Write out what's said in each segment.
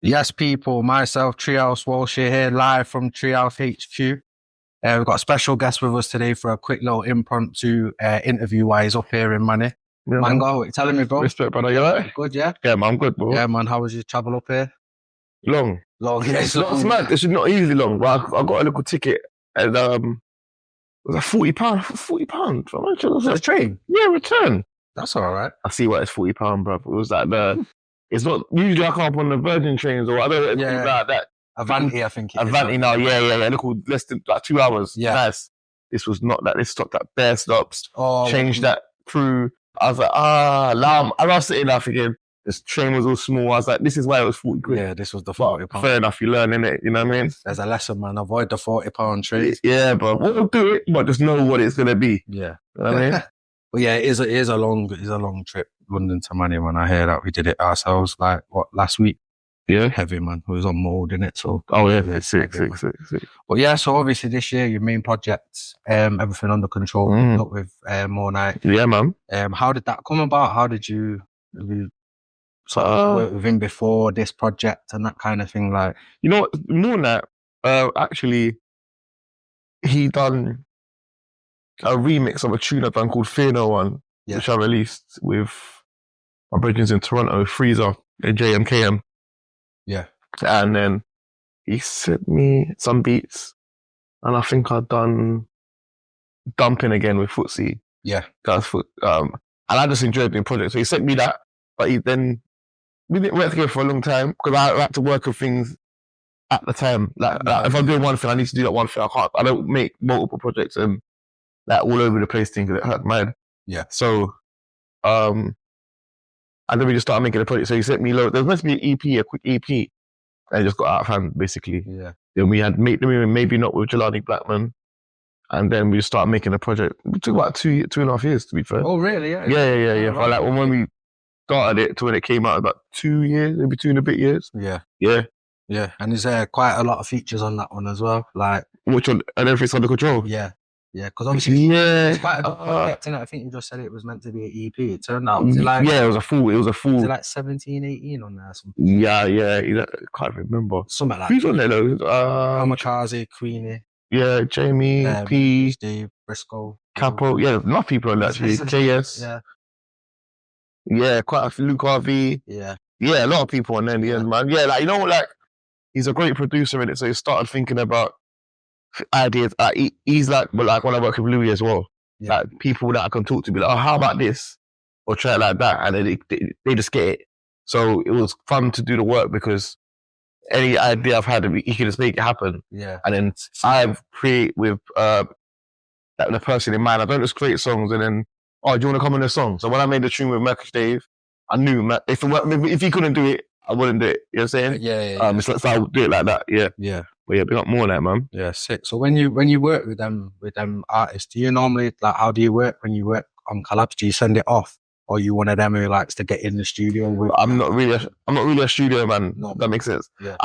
Yes, people, myself, Treehouse Walshy here, live from Treehouse HQ. We've got a special guest with us today for a quick little impromptu interview while he's up here in Money. Yeah, Manga, what you telling me, bro? Respect, brother. You alright? Good, yeah? Yeah, man, I'm good, bro. Yeah, man, how was your travel up here? Long. Yeah, It's not mad. It's not easily long, but I got a little ticket and it was like £40. £40 for the train? Yeah, return. That's all right. I see why it's £40, bro. It was like it's not usually I come up on the Virgin trains or I don't know like that. Avanti, I think it is. Avanti now, yeah. Little less than like 2 hours. Yeah. Nice. This was not that. This stopped at bare stops. Oh, changed that crew. I was like, alarm. I was sitting there thinking, this train was all small. I was like, this is why it was £40. Yeah, this was the £40. Fair enough, you learn, innit? You know what I mean? There's a lesson, man. Avoid the £40 train. Yeah, but we'll do it, but just know what it's going to be. Yeah. You know what I mean? But yeah, it is a long trip, London to Money. When I hear that we did it ourselves, like, last week? Yeah. Heavy, man. We was on mold, innit? So. Oh, yeah. Sick. But yeah, so obviously this year, your main projects, everything under control, up with More Night. Yeah, man. How did that come about? How did you sort of work with him before this project and that kind of thing? Like, you know what? More Night, actually, he done a remix of a tune I've done called Fear No One, which I released with my brothers in Toronto, Freezer and JMKM. Yeah. And then he sent me some beats and I think I'd done Dumping again with Footsie. Yeah. And I just enjoyed the project. So he sent me that, but we didn't work together for a long time because I had to work on things at the time. Like if I'm doing one thing, I need to do that one thing. I don't make multiple projects and like all over the place thing because it hurt my head. Yeah. So, and then we just started making a project. So he sent me loads. There was meant to be an EP, a quick EP, and it just got out of hand basically. Yeah. Then we had Maybe Not with Jelani Blackman, and then we just started making a project. It took about 2.5 years to be fair. Oh really? Yeah. Yeah. For like when we started it to when it came out, about 2 years, maybe 2.5 years. Yeah. And is there quite a lot of features on that one as well? Like which one? And everything's under control. Yeah. Because obviously it's quite a good project, innit? I think you just said it was meant to be an EP. It turned out, was it like... Yeah, it was a full... Was it like 17, 18 on there or something? Yeah. I can't remember. Something like Who's on there though? Kamikaze, Queenie. Yeah, Jamie, P. Steve, Briscoe. Capo. Yeah, a lot of people on that actually. JS. Yeah. Yeah, quite a few. Luke RV. Yeah. Yeah, a lot of people on there in the end, man. Yeah, like, you know what, like, he's a great producer in it, so he started thinking about ideas. He's like, but like when I work with Louis as well, like people that I can talk to be like, oh, how about this? Or try it like that. And then they just get it. So it was fun to do the work because any idea I've had, he can just make it happen. Yeah. And then I create with the person in mind. I don't just create songs and then, oh, do you want to come on the song? So when I made the tune with Mercury Dave, I knew if he couldn't do it, I wouldn't do it. You know what I'm saying? Yeah. So I would do it like that. Yeah. Yeah. But yeah, big up More on that, man. Yeah, sick. So when you work with them artists, do you normally, like, how do you work when you work on collabs? Do you send it off, or are you one of them who likes to get in the studio? I'm not really a studio man. No. That makes sense. Yeah.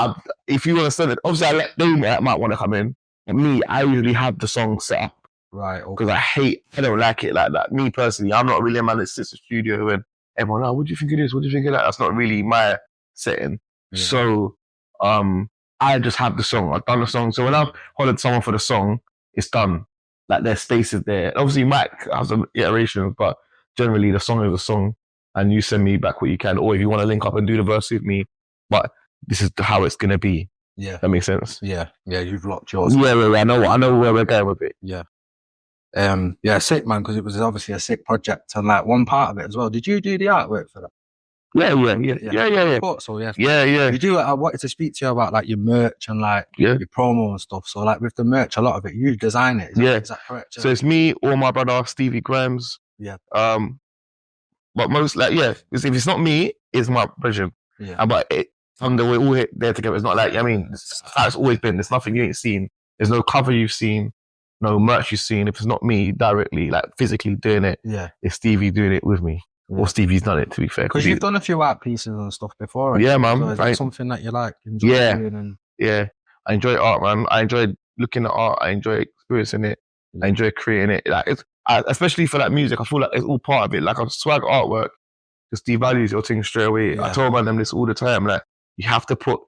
If you want to send it, obviously I let them that might want to come in. And me, I usually have the song set up. Right. Because I don't like it like that. Me personally, I'm not really a man that sits in the studio and everyone, what do you think of this? What do you think of that? That's not really my setting. Yeah. So, I just have the song. I've done the song. So when I've hollered someone for the song, it's done. Like their space is there. Obviously, Mike has some iterations, but generally the song is a song. And you send me back what you can, or if you want to link up and do the verse with me. But this is how it's gonna be. Yeah, that makes sense. Yeah. You've locked yours. Yeah, I know where we're going with it. Yeah. Sick, man, because it was obviously a sick project, and like one part of it as well. Did you do the artwork for that? Yeah. So yeah. You do. I wanted to speak to you about like your merch and like your promo and stuff. So like with the merch, a lot of it you design it. Is that correct? So it's me or my brother Stevie Grimes. Yeah. But most if it's not me, it's my brother. Yeah. But we're all there together. It's not like it's how it's always been. There's nothing you ain't seen. There's no cover you've seen. No merch you've seen. If it's not me directly, like physically doing it, it's Stevie doing it with me. Or Stevie's done it, to be fair. Because you've done a few art pieces and stuff before. Yeah, man. So is that something that you like? Doing Yeah. I enjoy art, man. I enjoy looking at art. I enjoy experiencing it. I enjoy creating it. Like especially for that music, I feel like it's all part of it. Like a swag artwork just devalues your thing straight away. I tell them this all the time. Like you have to put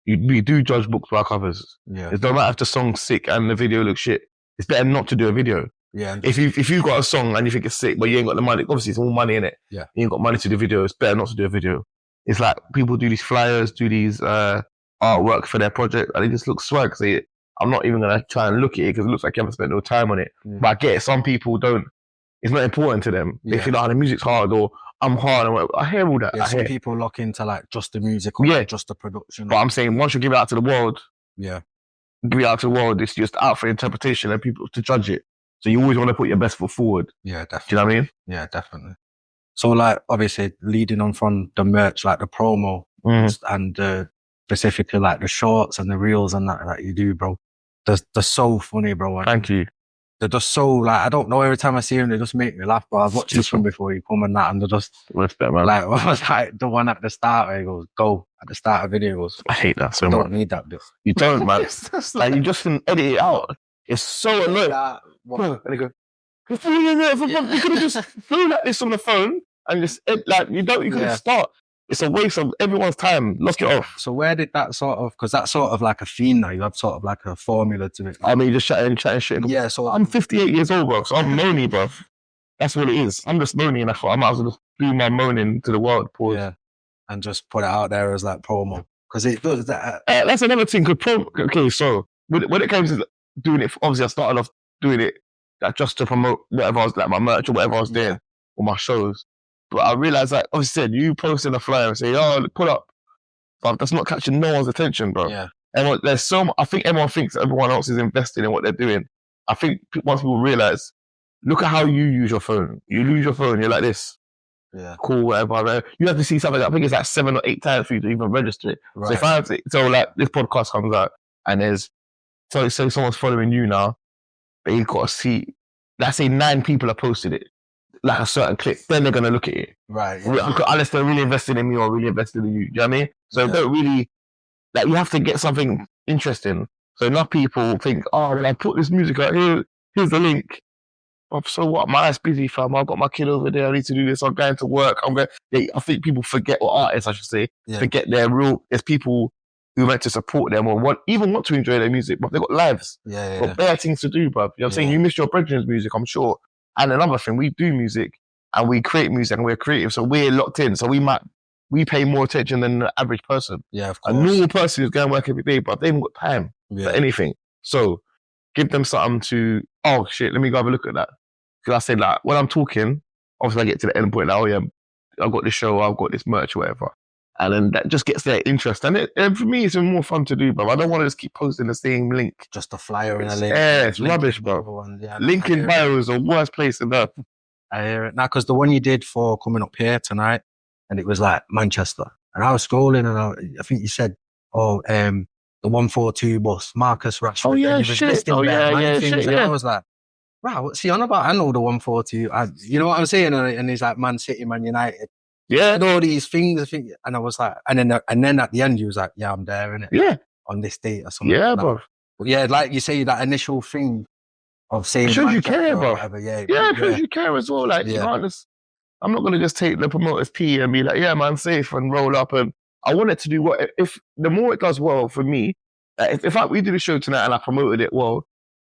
We do judge books by covers. Yeah. It don't matter if the song's sick and the video looks shit. It's better not to do a video. Yeah. If you got a song and you think it's sick, but you ain't got the money, obviously it's all money in it. Yeah. You ain't got money to do video. It's better not to do a video. It's like people do these flyers, do these artwork for their project, and it just looks swag. So I'm not even gonna try and look at it because it looks like you haven't spent no time on it. Yeah. But I get it. Some people don't. It's not important to them. They feel like the music's hard or I'm hard. And I hear all that. Yeah, some people lock into like just the music or like just the production. But I'm saying once you give it out to the world, give it out to the world, it's just out for interpretation and people to judge it. So you always want to put your best foot forward. Yeah, definitely. Do you know what I mean? Yeah, definitely. So like obviously leading on from the merch, like the promo and specifically like the shorts and the reels and that you do, bro. They're so funny, bro. Thank you. They're just so like, I don't know, every time I see them, they just make me laugh, bro. I've watched this one before you come and that, and they're just respect, man. Like, what was like the one at the start where he goes, go at the start of the video goes, I hate that so much. much. I don't need that bit. You don't, man. Like you just can edit it out. It's so annoying. And they go, you could have just flew like this on the phone and just like you could have start. It's a waste of everyone's time. Lock it off. So where did that because that's sort of like a theme now. You have sort of like a formula to it. I mean, just chatting shit. Yeah, so I'm 58 years old, bro. So I'm moany, bro. That's what it is. I'm just moany, and I thought I might as well just do my moaning to the world. Pause. Yeah, and just put it out there as like promo because it does that. That's another thing. Okay, so when it comes to doing it, obviously I started off doing it like just to promote whatever I was like my merch or whatever I was doing or my shows. But I realized, like, obviously, said you posting a flyer and say, "Oh, pull up," but that's not catching no one's attention, bro. Yeah. And I think everyone thinks everyone else is invested in what they're doing. I think once people realize, look at how you use your phone. You lose your phone, you're like this. Yeah. Cool, whatever. You have to see something. I think it's like 7 or 8 times for you to even register it. Right. So like this podcast comes out and so someone's following you now, but you've got to see. Let's say 9 people have posted it. Like a certain clip, then they're gonna look at it. Right. Yeah. Unless they're really invested in me or really invested in you. Do you know what I mean? So don't really like you have to get something interesting. So enough people think, oh, when I put this music out here, here's the link. Oh, so what? My life's busy, fam. I've got my kid over there. I need to do this. I'm going to work. I think people forget, or artists, I should say, forget there's people who meant to support them or even want to enjoy their music, but they've got lives. Got better things to do, bruv. You know what I'm saying? You miss your brethren's music, I'm sure. And another thing, we do music and we create music and we're creative, so we're locked in. So we pay more attention than the average person. Yeah, of course. A normal person who's going to work every day, but they haven't got time for anything. So give them something to, oh shit, let me go have a look at that. Because I said, like, when I'm talking, obviously I get to the end point, like, oh yeah, I've got this show, I've got this merch, or whatever. And then that just gets their interest. And for me, it's even more fun to do, bro. I don't want to just keep posting the same link. Just a flyer in a link. Yeah, it's rubbish, bro. Link in bio is the worst place in earth. I hear it. Now, because the one you did for coming up here tonight, and it was like Manchester. And I was scrolling and I think you said, the 142 bus, Marcus Rashford. Oh, yeah, shit. Oh, yeah, shit, and I was like, wow, what's he on about? I know the 142. You know what I'm saying? And he's like Man City, Man United. Yeah. And all these things. And I was like, and then at the end, he was like, yeah, I'm there, innit? Yeah. On this date or something. Yeah, like bro. But yeah, like you say, that initial thing of saying, it shows you care, bro. It shows you care as well. Like, you can't I'm not going to just take the promoter's pee and be like, yeah, man, safe and roll up. And I want it to do if the more it does well for me, if we did a show tonight and I promoted it well,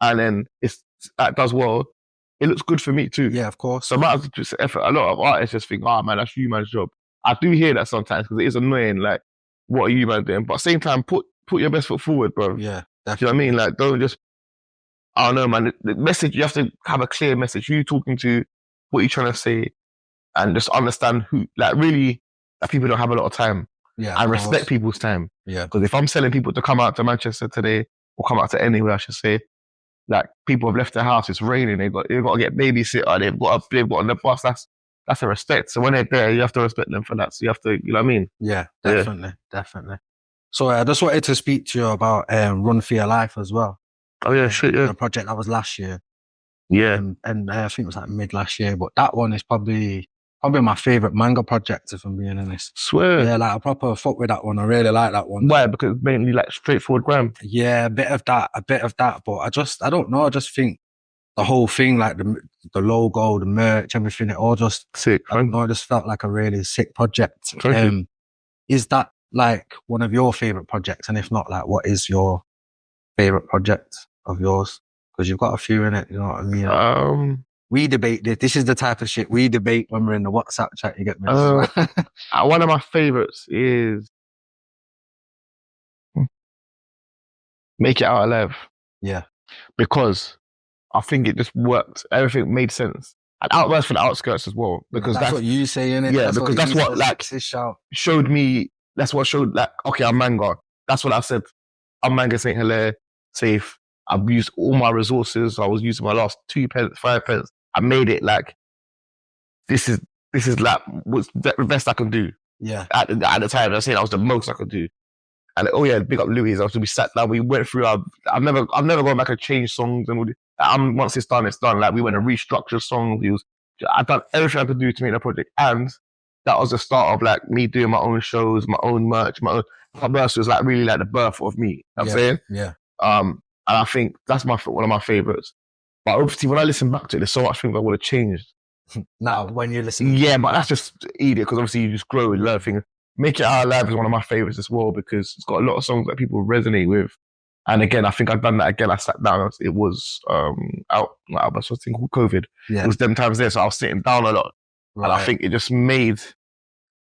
and then it does well, it looks good for me too. Yeah, of course. So I might as well just effort. A lot of artists just think, oh man, that's you man's job. I do hear that sometimes because it is annoying. Like, what are you man doing? But at the same time, put your best foot forward, bro. Yeah, definitely. Do you know what I mean? Like, don't just, I don't know, man. The message, you have to have a clear message. Who you talking to, what you trying to say, and just understand who, like, really, that people don't have a lot of time. Yeah. And respect people's time. Yeah. Because if I'm telling people to come out to Manchester today, or come out to anywhere, I should say, like, people have left their house, it's raining, they've got to get babysitter, they've got on the bus, that's a respect. So when they're there, you have to respect them for that. So you have to, you know what I mean? Yeah, definitely. So I just wanted to speak to you about Run for Your Life as well. Oh yeah, shit, yeah. The project that was last year. Yeah. And I think it was like mid last year, but that one is probably my favourite manga project, if I'm being honest. Swear. Yeah, like I proper fuck with that one. I really like that one. Why? Because it's mainly like straightforward Grime. Yeah, a bit of that. But I don't know. I just think the whole thing, like the logo, the merch, everything, it all just sick. I don't know, it just felt like a really sick project. Is that like one of your favorite projects? And if not, like, what is your favorite project of yours? Because you've got a few in it, you know what I mean? We debate this. This is the type of shit we debate when we're in the WhatsApp chat. You get me? One of my favorites is Make It Out Alive. Yeah. Because I think it just worked. Everything made sense. And Outburst for the Outskirts as well. Because that's what you say, innit? Yeah, because that's what like showed me, that's what showed like, okay, I'm Manga. That's what I said. I'm Manga Saint Hilare, safe. I've used all my resources. I was using my last 2 pence, 5 pence. I made it like, this is like what's the best I can do. Yeah. At the time, I was saying that was the most I could do. And oh yeah, big up Louis. After we sat down, we went through I've never gone back and changed songs and all this. Once it's done, it's done. Like we went and restructured songs. I've done everything I could do to make that project. And that was the start of like me doing my own shows, my own merch, my birth was like really like the birth of me. You know what I'm saying? Yeah. And I think that's one of my favorites. But obviously when I listen back to it, there's so much things I would have changed. Now, when you listen. Yeah, but that's just idiot because obviously you just grow and learn things. Make It Out Alive is one of my favorites as well because it's got a lot of songs that people resonate with. And again, I think I've done that again. I sat down. It was not what's the thing called COVID. Yeah. It was them times there, so I was sitting down a lot. Right. And I think it just made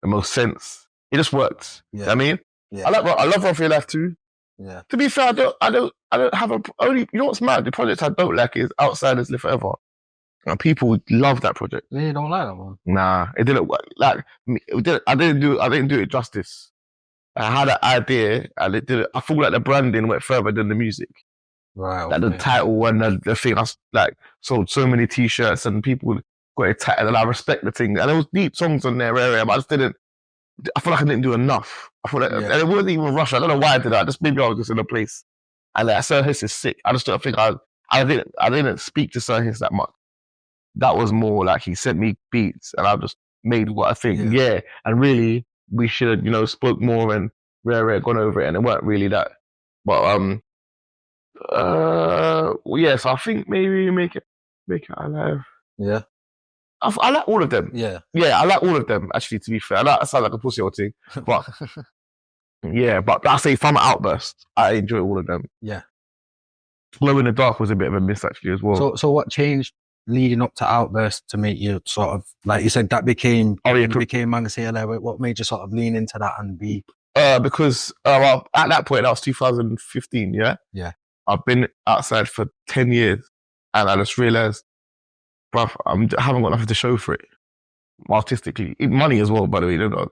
the most sense. It just worked. Yeah. You know what I mean? Yeah. I love Run For Your Life too. Yeah. To be fair, I don't have only, you know what's mad? The project I don't like is Outsiders Live Forever. And people love that project. They don't like that one. Nah, it didn't work. Like I didn't do it justice. I had an idea, and it didn't. I feel like the branding went further than the music. Right. Like the title and the thing. I like sold so many T-shirts, and people got it titled, and I respect the thing. And there was deep songs on there, but I just didn't. I feel like I didn't do enough. I feel like and it wasn't even rush. I don't know why I did that. Just maybe I was just in a place, and like Sir Hiss is sick. I just don't think I didn't speak to Sir Hiss that much. That was more like he sent me beats and I just made what I think. Yeah. And really, we should have, spoke more and rare gone over it and it weren't really that. But, so I think maybe make it alive. Yeah. I like all of them. Yeah. Yeah, I like all of them, actually, to be fair. That sounds like a pussy old thing. But, yeah, but I say if I'm an Outburst, I enjoy all of them. Yeah. Glow in the Dark was a bit of a miss, actually, as well. So what changed leading up to Outburst to make you sort of, like you said, that became Manga Saint Hilare? What made you sort of lean into that and be? Because at that point, that was 2015, yeah? Yeah. I've been outside for 10 years and I just realized, bruv, I haven't got nothing to show for it. Artistically. Money as well, by the way, bruv.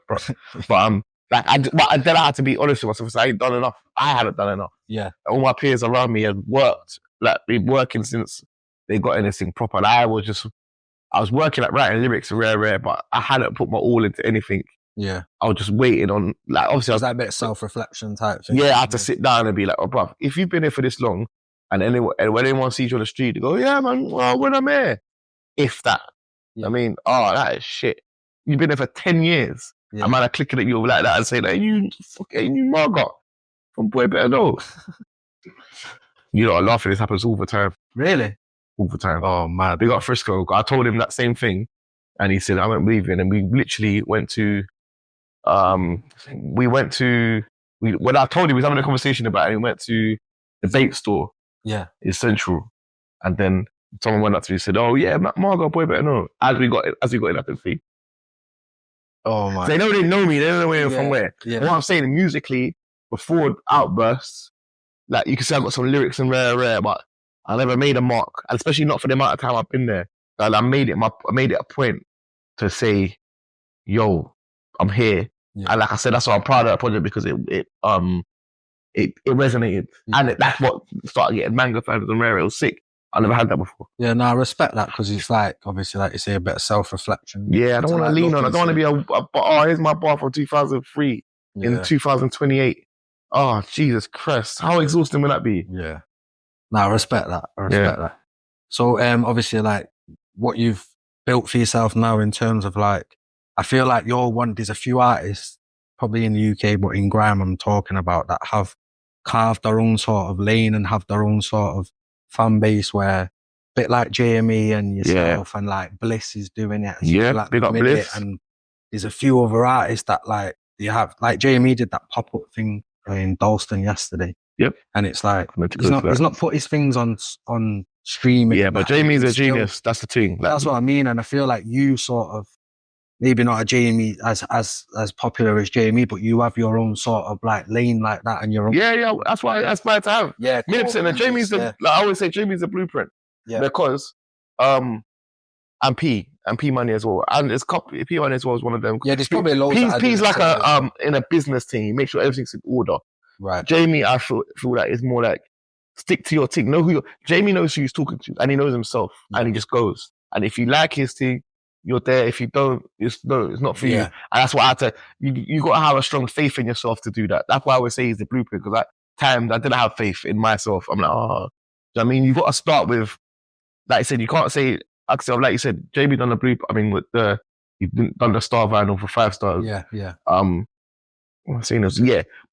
But then I had to be honest with myself. I ain't done enough. I hadn't done enough. Yeah. All my peers around me had worked, like been working since they got anything proper. And I was working at writing lyrics rare, but I hadn't put my all into anything. Yeah. I was just waiting on, like, obviously I was that a bit of self-reflection type thing. Yeah, I had to sit down and be like, oh, bruv, if you've been here for this long and when anyone sees you on the street, they go, yeah, man, well, when I'm here. If that. Yeah. I mean, that is shit. You've been here for 10 years. Yeah. A man are clicking at you like that and saying, hey, you Margot from Boy Better Know. I'm laughing. This happens all the time. Really? All the time. Oh, man. We got Frisco. I told him that same thing. And he said, I won't believe it. And we literally went to, when I told him we was having a conversation about it, we went to the vape store. Yeah. In Central. And then someone went up to me and said, oh, yeah, Margot, Boy Better Know. As we got in, I could see. Oh, my. They didn't know me. They don't know where from where. Yeah. And what I'm saying, musically, before Outbursts, like, you can say I've got some lyrics and rare, but I never made a mark. And especially not for the amount of time I've been there. Like, I made it a point to say, yo, I'm here. Yeah. And like I said, that's why I'm proud of that project because it resonated. Yeah. And that's what started getting manga fans and rare. It was sick. I never had that before. Yeah, no, I respect that because it's like, obviously, like you say, a bit of self-reflection. Yeah, I don't want to lean on. I don't want to be here's my bar from 2003 in 2028. Oh, Jesus Christ. How exhausting would that be? Yeah. No, I respect that. That. So, obviously, like, what you've built for yourself now in terms of, like, I feel like there's a few artists, probably in the UK, but in Grime I'm talking about, that have carved their own sort of lane and have their own sort of fan base where, a bit like JME and yourself and like Bliss is doing it. Yeah, like big up Bliss. And there's a few other artists that like you have like JME did that pop up thing in Dalston yesterday. Yep. And it's like he's not put his things on streaming. Yeah, but Jamie's a genius. That's the thing. Like, that's what I mean. And I feel like you sort of maybe not a JME as popular as JME, but you have your own sort of like lane like that and your own. Yeah. That's why I aspire to have. Yeah. Cool. And Jamie's like I always say Jamie's a blueprint. Yeah. Because and P Money as well. And it's P Money as well is one of them. Yeah, there's probably loads. P's like a in a business team, make sure everything's in order. Right. Jamie, I feel that is more like stick to your thing. Jamie knows who he's talking to, and he knows himself, and he just goes. And if you like his thing, you're there. If you don't, it's not for you. And that's what I had to. You got to have a strong faith in yourself to do that. That's why I always say he's the blueprint, because at times I didn't have faith in myself. I'm like, oh, I mean, you've got to start with, like I said, you can't say. Like you said, Jamie done the blueprint. I mean, you've done the star vinyl for 5 stars. Yeah.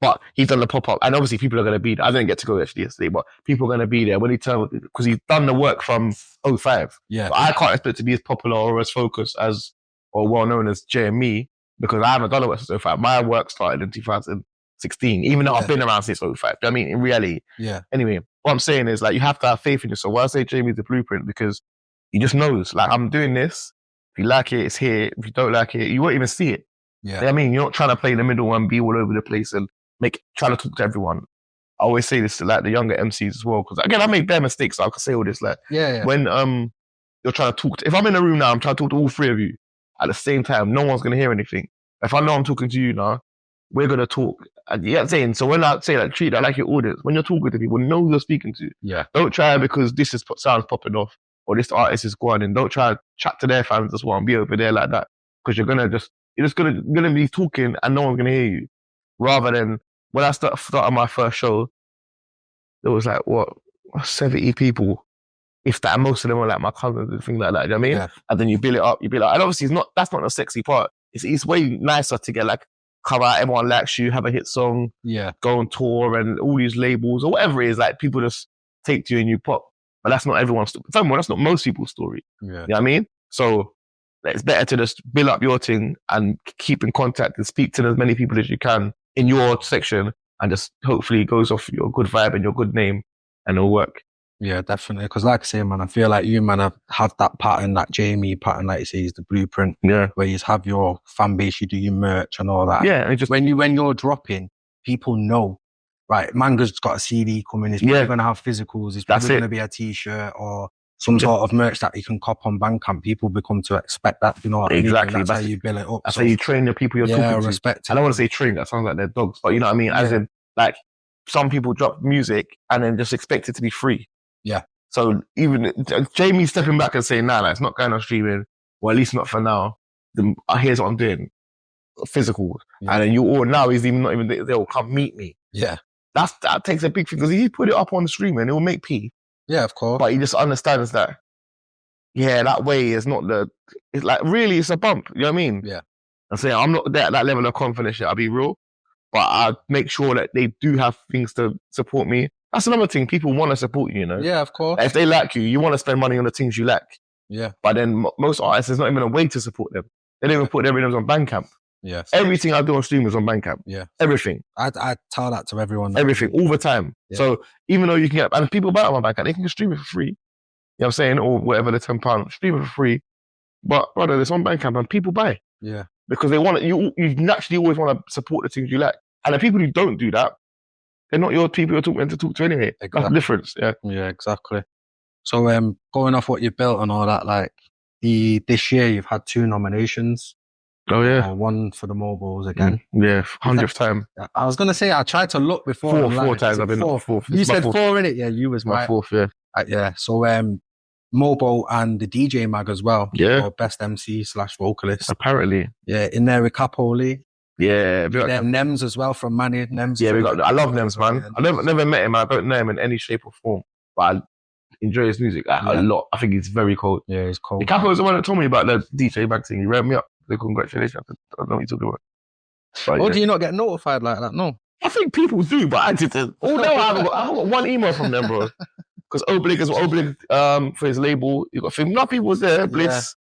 But he's done the pop-up, and obviously people are going to be there. I didn't get to go actually yesterday, but people are going to be there when he turns, because he's done the work from 05. Yeah. So I can't expect to be as popular or as focused as, or well known as JME, because I haven't done the work since 05. My work started in 2016, even though I've been around since 05. I mean, in reality. Yeah. Anyway, what I'm saying is, like, you have to have faith in yourself. Why I say JME's the blueprint, because he just knows, like, I'm doing this. If you like it, it's here. If you don't like it, you won't even see it. Yeah. You know what I mean, you're not trying to play in the middle and be all over the place and trying to talk to everyone. I always say this to like the younger MCs as well, because again, I make bare mistakes. So I can say all this, like, when you're trying to talk to, if I'm in a room now, I'm trying to talk to all 3 of you at the same time. No one's gonna hear anything. If I know I'm talking to you now, we're gonna talk. And you know what I'm saying? So when I say like treat that like your audience, when you're talking to people, know who you're speaking to. Yeah. Don't try because this is sounds popping off or this artist is going, and don't try to chat to their fans as well and be over there like that, because you're just gonna be talking and no one's gonna hear you. Rather than when I started my first show, there was like 70 people, if that. Most of them were like my cousins and things like that. You know what I mean? Yeah. And then you build it up, and obviously that's not the sexy part. It's way nicer to get like come out, everyone likes you, have a hit song, go on tour, and all these labels or whatever it is, like people just take to you and you pop. But that's not everyone's story. That's not most people's story. Yeah. You know what I mean? So it's better to just build up your thing and keep in contact and speak to as many people as you can in your section, and just hopefully it goes off your good vibe and your good name, and it'll work. Yeah, definitely. Because like I say, man, I feel like you, man, have that pattern, that JME pattern, like you say, is the blueprint. Yeah. Where you have your fan base, you do your merch and all that. Yeah. And just when you're dropping, people know, right, Manga's got a CD coming, he's probably going to have physicals, it's probably going to be a t-shirt or some sort of merch that you can cop on Bandcamp. People become to expect that, you know what exactly. I mean? That's how you build it up. That's how you train the people you're talking to. Respect. I don't want to say train, that sounds like they're dogs, but you know what I mean? As in, like, some people drop music and then just expect it to be free. Yeah. So even Jamie stepping back and saying, nah, it's not going on streaming, or at least not for now. Here's what I'm doing. Physical. Yeah. And then now he's not even, they'll come meet me. Yeah. That takes a big thing, because if you put it up on the stream, and it will make P. Yeah, of course. But he just understands that, that way is not it's like, really, it's a bump. You know what I mean? Yeah. I say, I'm not at that level of confidence yet, I'll be real. But I make sure that they do have things to support me. That's another thing. People want to support you, you know? Yeah, of course. If they like you want to spend money on the things you like. Yeah. But then most artists, there's not even a way to support them. They don't even put their videos on Bandcamp. Yeah. Everything I do on stream is on Bandcamp. Yeah. Everything. I tell that to everyone. Everything, all the time. Yeah. So even though you can get, and people buy it on Bandcamp, they can stream it for free. You know what I'm saying? Or whatever, the £10, stream it for free. But brother, it's on Bandcamp and people buy. Yeah. Because they want it. You naturally always want to support the things you like. And the people who don't do that, they're not your people you're meant to talk to anyway. Exactly. That's the difference. Yeah. Yeah, exactly. So going off what you built and all that, like this year you've had 2 nominations. Oh yeah. One for the mobiles again. Yeah, 100th time. I was gonna say I tried to look before. Four times I've been fourth. You said 4 innit? Yeah, you was my right. 4th, yeah. Yeah. So Mobo and the DJ mag as well. Yeah. For best MC / vocalist. Apparently. Yeah, in there with Capoli. Yeah. Nems as well from Manny. Nems. Yeah, I love Nems, man. I never met him. I don't know him in any shape or form, but I enjoy his music a lot. I think he's very cold. Yeah, he's cold. Capo was the one that told me about the DJ mag thing. He rang me up. So congratulations. I don't know what you're talking about. But, do you not get notified like that? No. I think people do, but I didn't. Oh no, I haven't got 1 email from them, bro. Because Oblig for his label. You got not people was there, Bliss.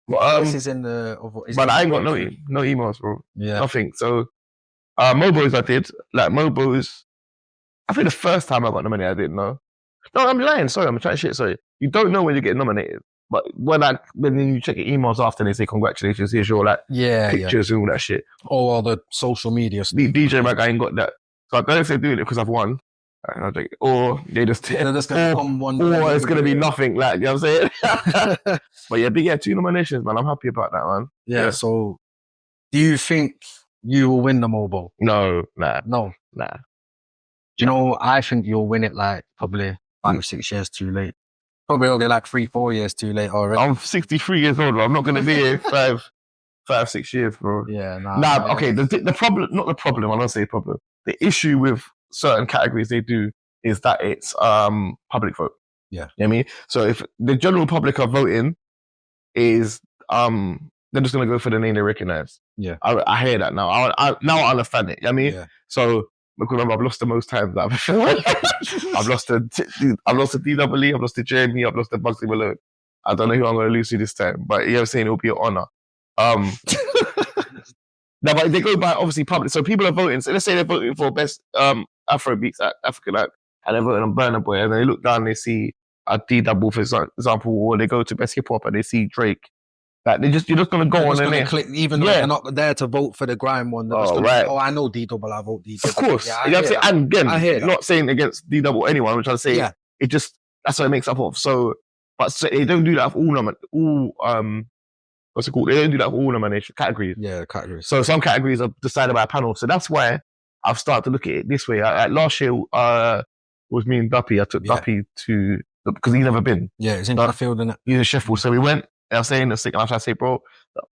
Yeah. But Bliss is in the. But I ain't got no emails, bro. Yeah. Nothing. So Mobos I did. Like Mobos, I think the first time I got nominated, I didn't know. No, I'm lying. Sorry, I'm trying shit. Sorry. You don't know when you get nominated. But when you check your emails after and they say congratulations, here's your like pictures and all that shit. All the social media stuff. DJ Mag, I ain't got that. So I don't know if they're doing it because I've won. Or they just They're just gonna come one or it's gonna be nothing, like, you know what I'm saying? But yeah, big 2 nominations, man. I'm happy about that, man. Yeah, so do you think you will win the mobile? No. Do you know, I think you'll win it like probably 5 or 6 years too late. Probably only like 3-4 years too late already. I'm 63 years old, bro. I'm not gonna be here 5-6 years, bro. Yeah, okay. The problem, not the problem. I don't say problem. The issue with certain categories they do is that it's public vote. Yeah. You know what I mean? So if the general public are voting, is they're just gonna go for the name they recognize. Yeah. I hear that now. Now I understand it. You know what I mean? Yeah. So remember, I've lost the most times that I've lost to DWE, I've lost to Jeremy, I've lost to Bugsy Malone. I don't know who I'm gonna lose to this time, but you know what I'm saying, it'll be an honor. No, but they go by obviously public. So people are voting. So let's say they're voting for best Afrobeats African act, and they're voting on Burna Boy, and they look down and they see a D-Double, for example, or they go to best hip hop and they see Drake. Like you're just gonna go on and then click, even though they're not there to vote for the Grime one. Right. I know D-Double, I vote D-Double. Of course. Yeah, you know what I'm saying? And again, not saying against D-Double anyone, I'm trying to say it just, that's what it makes up of. So they don't do that for all what's it called? They don't do that for all nomination categories. Yeah, categories. So some categories are decided by a panel. So that's why I've started to look at it this way. Last year was me and Duppy. I took Duppy to, because he's never been. Yeah, it's in Sheffield, isn't it? He's in Sheffield. So we went, I was saying this, and I was trying to say, bro,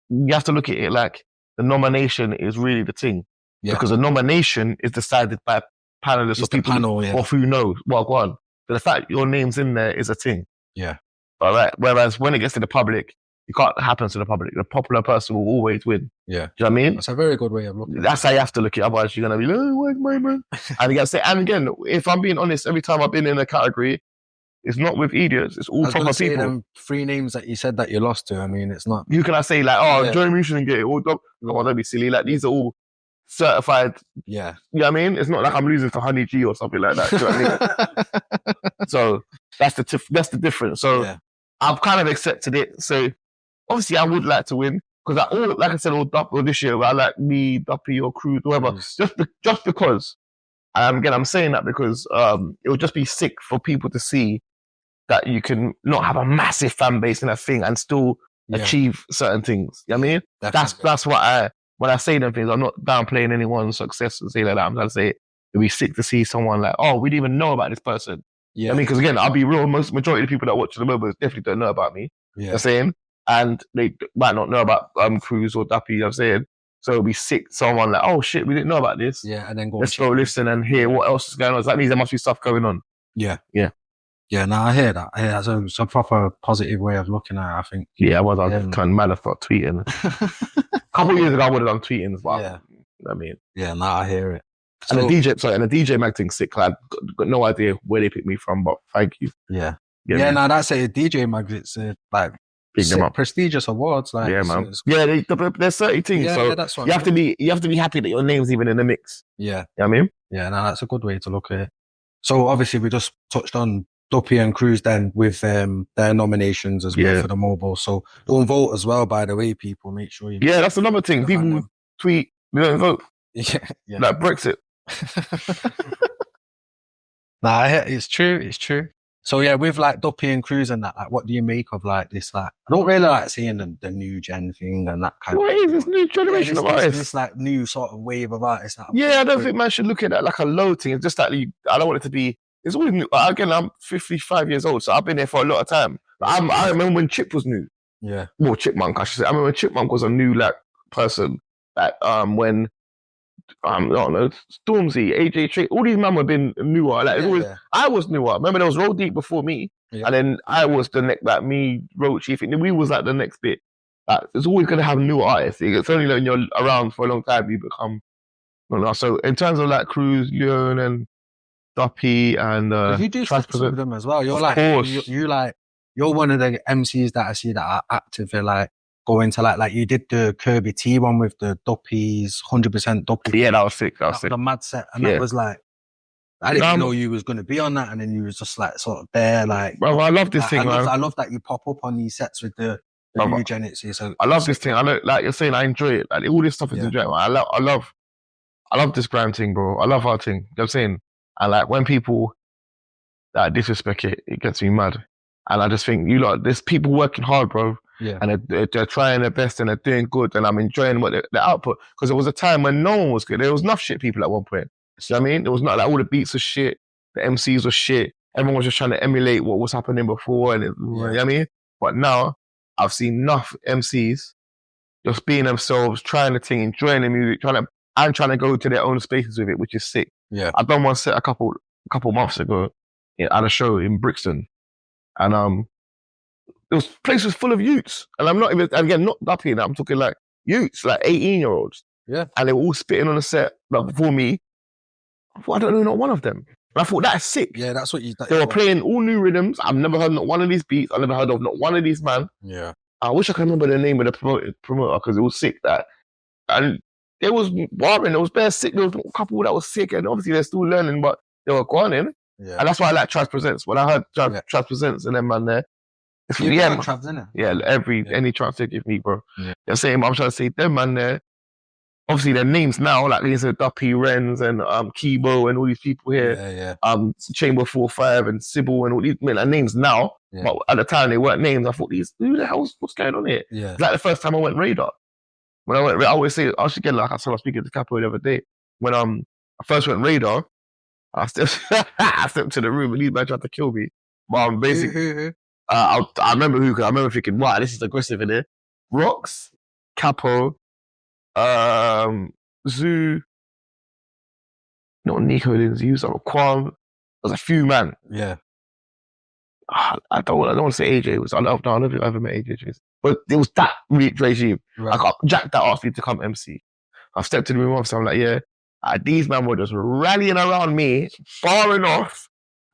you have to look at it like the nomination is really the thing. Yeah. Because the nomination is decided by panelists or people or who knows. Well, go on. But the fact your name's in there is a thing. Yeah. All right. Whereas when it gets to the public, it can't happen to the public. The popular person will always win. Yeah. Do you know what I mean? That's a very good way of looking at it. That's how you have to look at it. Otherwise, you're going to be like, oh, where's my man? And you got to say, and again, if I'm being honest, every time I've been in a category, it's not with idiots. It's all proper people. Them 3 names that you said that you lost to. I mean, it's not. You can say like, Jeremy shouldn't get it. Come on, don't be silly. Like these are all certified. Yeah. You know what I mean? It's not like I'm losing to Honey G or something like that. Do you know what I mean? So that's the difference. So I've kind of accepted it. So obviously I would like to win because like I said, all this year, I like me, Duppy or Cruz, whoever. Just because. Again, I'm saying that because it would just be sick for people to see that you can not have a massive fan base in a thing and still achieve certain things. You know what I mean? That's what when I say them things, I'm not downplaying anyone's success and say like that. I'm trying to say it'd be sick to see someone like, oh, we didn't even know about this person. Yeah. You know what I mean? Because again, I'll be real, majority of the people that watch the mobile definitely don't know about me. Yeah. You know what I'm saying? And they might not know about Cruz or Duppy, you know what I'm saying? So it'll be sick, someone like, oh shit, we didn't know about this. Yeah, and then let's go listen and hear what else is going on. So that means there must be stuff going on. Yeah. No, I hear that. It's a proper positive way of looking at it, I think. Yeah, I was trying mad to start tweeting. A couple of years ago, I would have done tweetings, but you know what I mean. Yeah, now I hear it. And the DJ Mag thing's sick. I've got no idea where they picked me from, but thank you. Yeah. No, that's it. DJ Mag, it's like prestigious awards. Like, yeah, man. There's 30 things. Yeah, so that's what you have to be happy that your name's even in the mix. Yeah. You know what I mean? Yeah, no, that's a good way to look at it. So obviously we just touched on Duppy and Cruz then with their nominations as well for the mobile. So don't vote as well, by the way, people. Make sure you. Yeah, that's another thing. People tweet, they don't vote. Yeah. Like Brexit. Nah, it's true. It's true. So yeah, with like Duppy and Cruz and that, like, what do you make of like this? Like, I don't really like seeing the new gen thing and that kind what of. What is this new generation of artists? This like new sort of wave of artists. I don't think man should look at that like a low thing. It's just that I don't want it to be. It's always new. Again, I'm 55 years old, so I've been there for a lot of time. I remember when Chip was new. Yeah. Well, Chipmunk, I should say. I remember when Chipmunk was a new like person. Like when I don't know, Stormzy, AJ Trey, all these men have been newer. Like I was newer. Remember there was Roll Deep before me, and then I was the next. Like me, Roachy. We was like the next bit. Like, it's always gonna have new artists. It's only when you're around for a long time you become. I don't know. So in terms of like Cruz, Leon, and Duppy, and you do stuff with them as well. You're like, you're one of the MCs that I see that are actively like go into like you did the Kirby T one with the Duppies, 100% Duppy. Yeah, that was sick. That was sick. The mad set. And that was like, I didn't even know you was going to be on that. And then you was just like sort of there, like. Bro, I love this thing, man. I love that you pop up on these sets with the new Gen. So I love this thing. I know, like you're saying, I enjoy it. Like all this stuff is enjoyable. I love this Grime thing, bro. I love our thing. You know what I'm saying? And like when people like disrespect it, it gets me mad. And I just think, there's people working hard, bro. Yeah. And they're trying their best and they're doing good. And I'm enjoying what the output. Because there was a time when no one was good. There was enough shit people at one point. You know what I mean? There was not like all the beats were shit. The MCs were shit. Everyone was just trying to emulate what was happening before. And you know what I mean? But now I've seen enough MCs just being themselves, trying the thing, enjoying the music, trying to go to their own spaces with it, which is sick. Yeah. I done one set a couple months ago at a show in Brixton. And the place was full of youths. And I'm not even, again, not Duppy, I'm talking like youths, like 18-year-olds. Yeah. And they were all spitting on the set like, before me. I thought, I don't know not one of them. And I thought, that's sick. Yeah, that's what they were playing all new rhythms. I've never heard not one of these beats. I've never heard of not one of these man. Yeah. I wish I could remember the name of the promoter because it was sick. And there was Warren, there was bare sick. There was a couple that was sick, and obviously they're still learning, but they were gone in. Yeah. And that's why I like Travs Presents. When I heard Travs Presents and them man there, it's Travs, innit? Yeah, any chance they give me, bro. Yeah. They're saying, I'm trying to say, them man there. Obviously, their names now, like these are Duppy, Renz, and Kibo, and all these people here. Yeah. Chamber 45 and Sybil and all these men are names now. Yeah. But at the time they weren't names. I thought, who the hell? What's going on here? Yeah. It's like the first time I went radar. When I went, I always say, I should get like I was speaking to Capo the other day. When I first went radar, I stepped to the room and these men tried to kill me. But basically, I remember who, because I remember thinking, wow, this is aggressive in here. Rocks, Capo, Zoo, not Nico Lindsay, he was like Quan. There's a few man. Yeah. I don't want to say AJ. I never ever met AJ. But it was that regime. Right. I got Jack that asked me to come MC. I stepped in the room, so I'm like, yeah. These men were just rallying around me, firing off.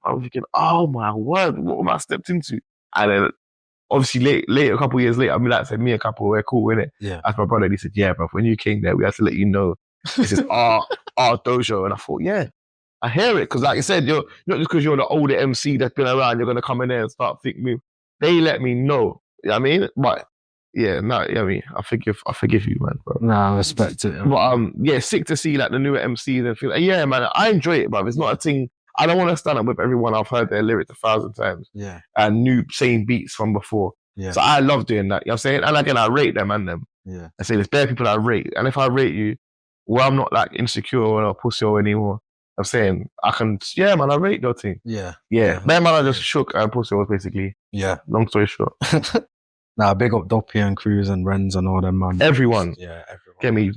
I was thinking, oh my word, what am I stepped into? And then obviously later, a couple of years later, I mean, like I said, me and Capo, we're cool, innit? Yeah. Asked my brother, and he said, yeah, bro, when you came there, we had to let you know this is our dojo. And I thought, yeah. I hear it, because like I said, you're not just because you're the older MC that's been around, you're going to come in there and start thinking, they let me know. You know what I mean? But yeah, no, I mean, I forgive you, man, bro. Nah, I respect it. But yeah, sick to see like the newer MCs and feel like, yeah, man, I enjoy it, bro. It's not a thing. I don't want to stand up with everyone. I've heard their lyrics 1,000 times. Yeah. And new same beats from before. Yeah. So I love doing that. You know what I'm saying? And again, I rate them and them. Yeah. I say there's bare people that I rate. And if I rate you, well, I'm not like insecure or a pussy or anymore. I'm saying I can, yeah, man, I rate your thing. Yeah. Yeah. That man, I just shook and pussy was basically. Yeah. Long story short. Nah, big up Duppy and Cruz and Renz and all them, man. Everyone. Yeah, everyone. Get me.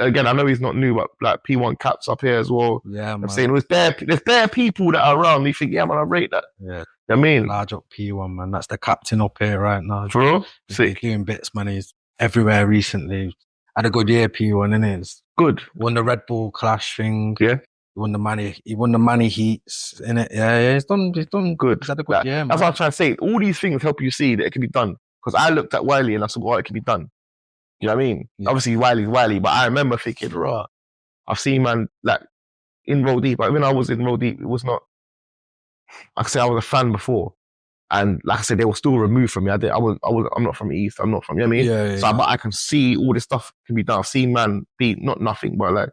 Again, I know he's not new, but like P1 Caps up here as well. Yeah, man. I'm saying there's bare people that are around. You think, yeah, man, I rate that. Yeah. You know what I mean? Large up P1, man. That's the captain up here right now. For real? Sick. He's doing bits, man. He's everywhere recently. Had a good year, P1, innit? Good. Won the Red Bull Clash thing. Yeah. He won the money heats, innit? Yeah, he's done good. He's had a good year, man. That's what I'm trying to say. All these things help you see that it can be done. Because I looked at Wiley and I saw, it can be done. You know what I mean? Yeah. Obviously, Wiley's Wiley, but I remember thinking, raw. I've seen man like in Roll Deep. Like when I was in Roll Deep, it was not. Like I said, I was a fan before, and like I said, they were still removed from me. I'm not from the East. I'm not from. You know what I mean? Yeah. So, but I can see all this stuff can be done. I've seen man be not nothing, but like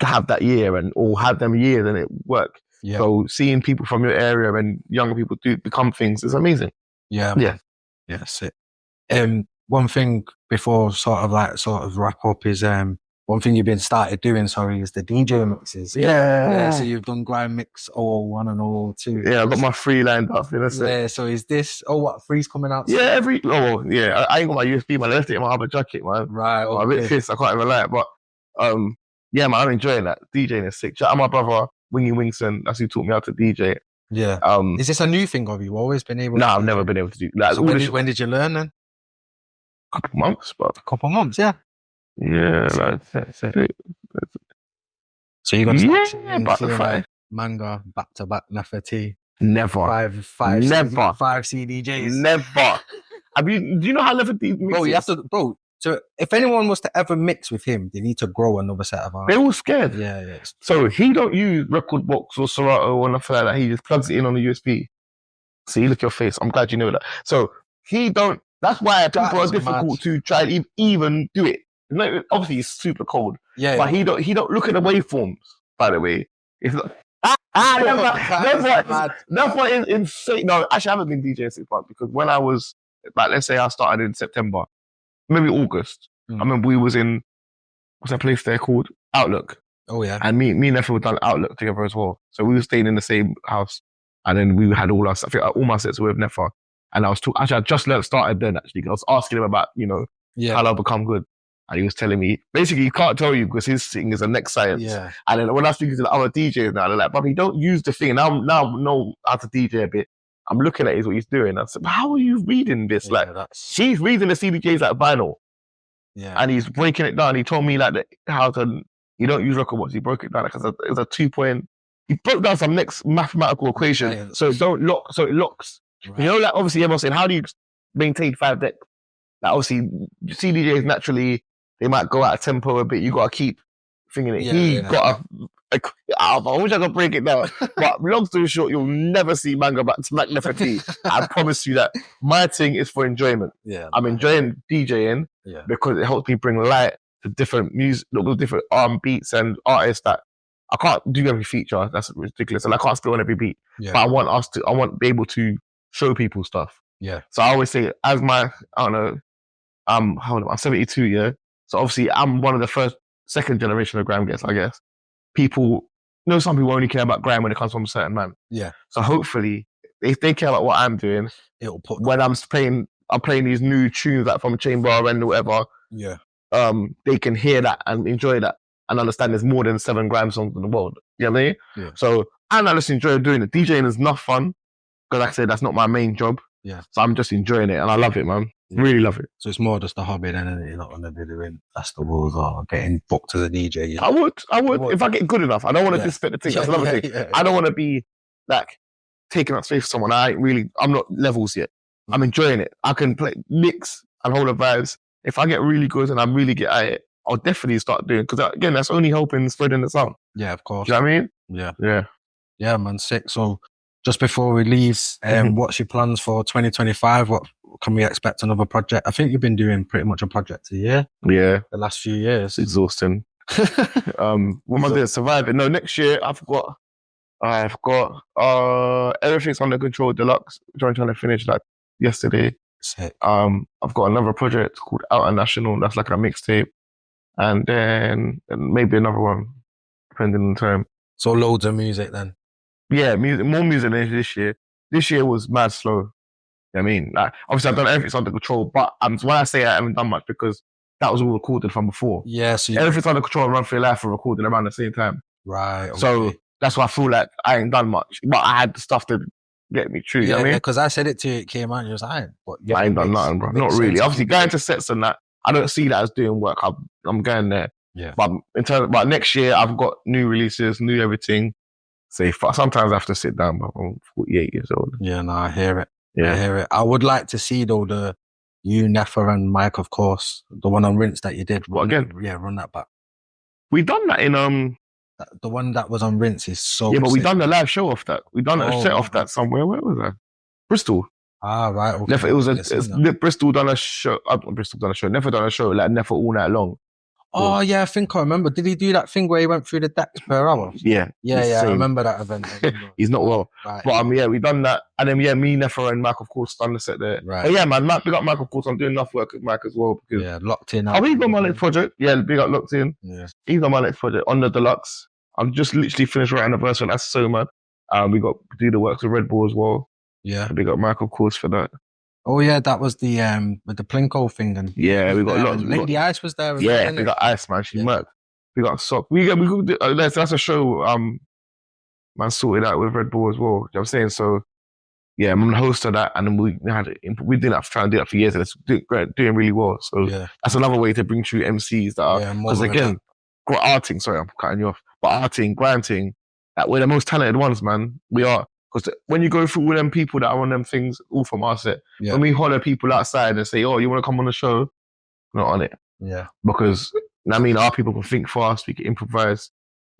have that year or have them years and it work. Yeah. So seeing people from your area and younger people do become things is amazing. Yeah. Yeah. Yeah, that's it. One thing before sort of wrap up is one thing you've been started doing, is the DJ mixes. Yeah. So you've done Grime Mix 001 and 002. Yeah, I've got my 3 lined up. You know, so is this, 3's coming out? Yeah, I ain't got my USB, man. Let's take my other jacket, man. Right, okay. I'm a bit pissed, I can't even lie. But yeah, man, I'm enjoying that. DJing is sick. Shout out my brother, Wingy Wingson. That's who taught me how to DJ. Yeah. Is this a new thing, or have you always been able to? No, I've never been able to do that. So when did you learn then? A couple months, but. A couple months, yeah. Yeah, like. So you're going to start about the five. Manga, back-to-back, Nefertiti. Never. Five Never. 5 CDJs. Never. Do you know how Nefer mixes? Bro, you have to, bro. So if anyone was to ever mix with him, they need to grow another set of arms. They're all scared. Yeah. So he don't use record box or Serato or nothing like that. He just plugs it in on the USB. See, look at your face. I'm glad you know that. So he don't. That's why people are difficult to try and even do it. No, obviously it's super cold. Yeah. But he don't look at the waveforms. By the way, it's not. That's why it's insane. No, actually, I haven't been DJing 6 months because when I was like, let's say I started in September, maybe August. I remember we was in what's that place there called Outlook. Oh yeah. And me and Nefer were done Outlook together as well. So we were staying in the same house, and then we had all our stuff. All my sets were with Nefer, and I was talking. Actually, I just started then. Actually, I was asking him about how I'll become good. And he was telling me, basically, he can't tell you because his thing is a next science. Yeah. And then when I was speaking to the other DJs now, they're like, "But he don't use the thing." Now I know how to DJ a bit. I'm looking at what he's doing. I said, "But how are you reading this?" Yeah, like, he's reading the CDJs like vinyl. Yeah. And he's breaking it down. He told me like how to, you don't use record box. He broke it down like it's a 2-point. He broke down some next mathematical equation. Yeah. So it locks. Right. You know, like obviously everyone's saying, how do you maintain 5 decks? Like obviously CDJs naturally, they might go out of tempo a bit. You got to keep thinking it. He got I wish I could break it down. But long story short, you'll never see Manga back to Mac Nefer T. I promise you that. My thing is for enjoyment. Yeah, I'm enjoying DJing because it helps me bring light to different music, different beats and artists that I can't do every feature. That's ridiculous. And I can't spit on every beat. Yeah. But I want to be able to show people stuff. Yeah. So I always say, as my, I don't know, I'm 72, yeah? So obviously I'm one of the second generation of Grime guests, I guess. People, some people only care about Grime when it comes from a certain man. Yeah. So hopefully, if they care about what I'm doing, it'll put when I'm playing these new tunes like from Chamber and whatever. Yeah. They can hear that and enjoy that and understand there's more than 7 Grime songs in the world. You know what I mean? Yeah. So I just enjoy doing it. DJing is not fun because, like I said, that's not my main job. Yeah. So I'm just enjoying it and I love it, man. Yeah. Really love it. So it's more just a hobby than you're not going to be doing festivals or getting booked as a DJ. I would if I get good enough. I don't want to disrespect the thing. That's another thing. I don't want to be like taking up space for someone. I'm not levels yet. I'm enjoying it. I can mix and hold the vibes. If I get really good and I really get at it, I'll definitely start doing, because again, that's only helping spreading the sound. Yeah, of course. Do you know what I mean? Yeah. Yeah. Yeah, man, sick. So just before we leave, what's your plans for 2025? What can we expect another project? I think you've been doing pretty much a project a year. Yeah. The last few years. It's exhausting. What am I doing? Surviving. No, next year I've got Everything's Under Control Deluxe, which I'm trying to finish like yesterday. Sick. I've got another project called Outer National. That's like a mixtape. And then maybe another one, depending on the time. So loads of music then? Yeah, more music than this year. This year was mad slow. You know what I mean? Like, obviously I've done Everything's Under Control, but when I say I haven't done much, because that was all recorded from before. Yeah, so Everything's Under Control and Run For Your Life were recorded around the same time. Right. Okay. So that's why I feel like I ain't done much. But I had the stuff to get me through, you know what I mean? Because I said it to you, it came out and you was like, but I ain't done nothing, bro. Not really. Obviously, going to sets and that, I don't see that as doing work. I'm going there. Yeah. But but next year, I've got new releases, new everything. Sometimes I have to sit down, but I'm 48 years old. Yeah, no, I hear it. Yeah. I hear it. I would like to see, though, you, Nefer, and Mike, of course, the one on Rinse that you did. What, again? Yeah, run that back. We done that in the one that was on Rinse is so yeah, but sick. we done the live show off that. We done a set off that somewhere. Where was that? Bristol. Ah, right. Okay. Nefer, it was Bristol done a show. Bristol done a show. Nefer done a show like Nefer all night long. Oh yeah, I think I remember. Did he do that thing where he went through the decks per hour? Yeah. I remember that event. He's not well. Right. But we done that. And then me, Nefer, and Mike, of course, done the set there. Right. But yeah, man, big up Mike, of course. I'm doing enough work with Mike as well. Because Locked In. he's on my next project. Yeah, big up Locked In. Yeah. He's on my next project on the Deluxe. I'm just literally finished writing a verse, and that's so mad. We got to do the works with Red Bull as well. Yeah. Big up Mike, of course, for that. Oh yeah, that was the with the Plinko thing, and we got lots. Lady Ice was there. Yeah, we got Ice, man. She murked. We got Sock. That's a show. Man sorted out with Red Bull as well. You know what I'm saying? So yeah, I'm the host of that, and then we did that, trying to do that for years, and it's doing really well. So that's another way to bring through MCs that are, because again, arting. Sorry, I'm cutting you off. But arting, Grime, like we're the most talented ones, man. We are. Because when you go through all them people that are on them things, all from our set, Yeah. when we holler people outside and say, oh, you want to come on the show? Not on it. Yeah. Because, I mean, our people can think fast, we can improvise.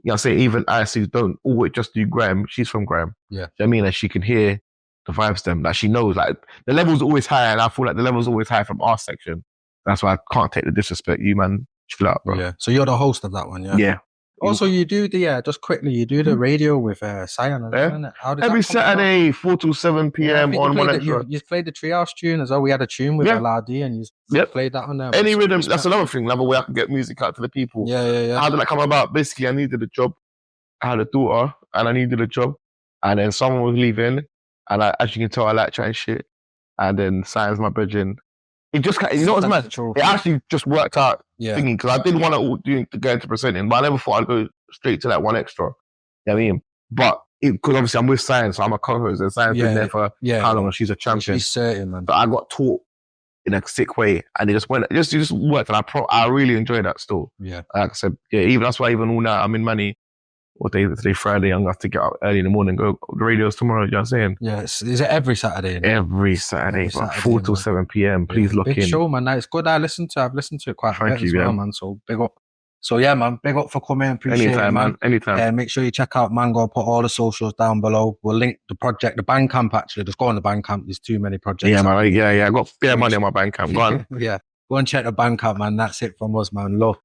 You know, say even Ice who don't always just do Grime, she's from Grime. Yeah. You know what I mean? And she can hear the vibes them. Like she knows, like the level's always high, and I feel like the level's always high from our section. That's why I can't take the disrespect. You man, chill out, bro. Yeah. So you're the host of that one, yeah? Yeah. Also, you do the just quickly, you do the radio with Cyan, isn't it? How does Every that come about? Saturday, 4 to 7 p.m. on one extra. You played the Treehouse tune as well. We had a tune with LRD, and you played that on there. Any rhythm, that's another thing. Another way I can get music out to the people. Yeah. How did that come about? Basically, I needed a job. I had a daughter, and I needed a job. And then someone was leaving, and as you can tell, I like chatting shit. And then Cyan's my brethren. It just, you know what's mad? It actually just worked out thinking, because I did want to go into presenting, but I never thought I'd go straight to that one extra. You know what I mean? But because obviously I'm with Cyan, so I'm a co-host, and Cyan's been there for how long? And she's a champion. She's certain, man. But I got taught in a sick way, and it just worked, and I really enjoyed that still. Yeah. Like I said, even that's why even all now I'm in money. What day is it today? Friday. I'm going to have to get up early in the morning, go the radio's tomorrow, you know what I'm saying? Yeah, is it every Saturday? Every Saturday, 4 till 7 p.m. Please look in. Big show, man. It's good. I've listened to it quite a bit as well, man. So big up. So yeah, man, big up for coming. Appreciate it, man. Anytime. Make sure you check out Mango. Put all the socials down below. We'll link the project, the Bandcamp actually. Just go on the Bandcamp. There's too many projects. Yeah, man. Yeah. I got bare money on my Bandcamp. Go on. Yeah. Go and check the Bandcamp, man. That's it from us, man. Love.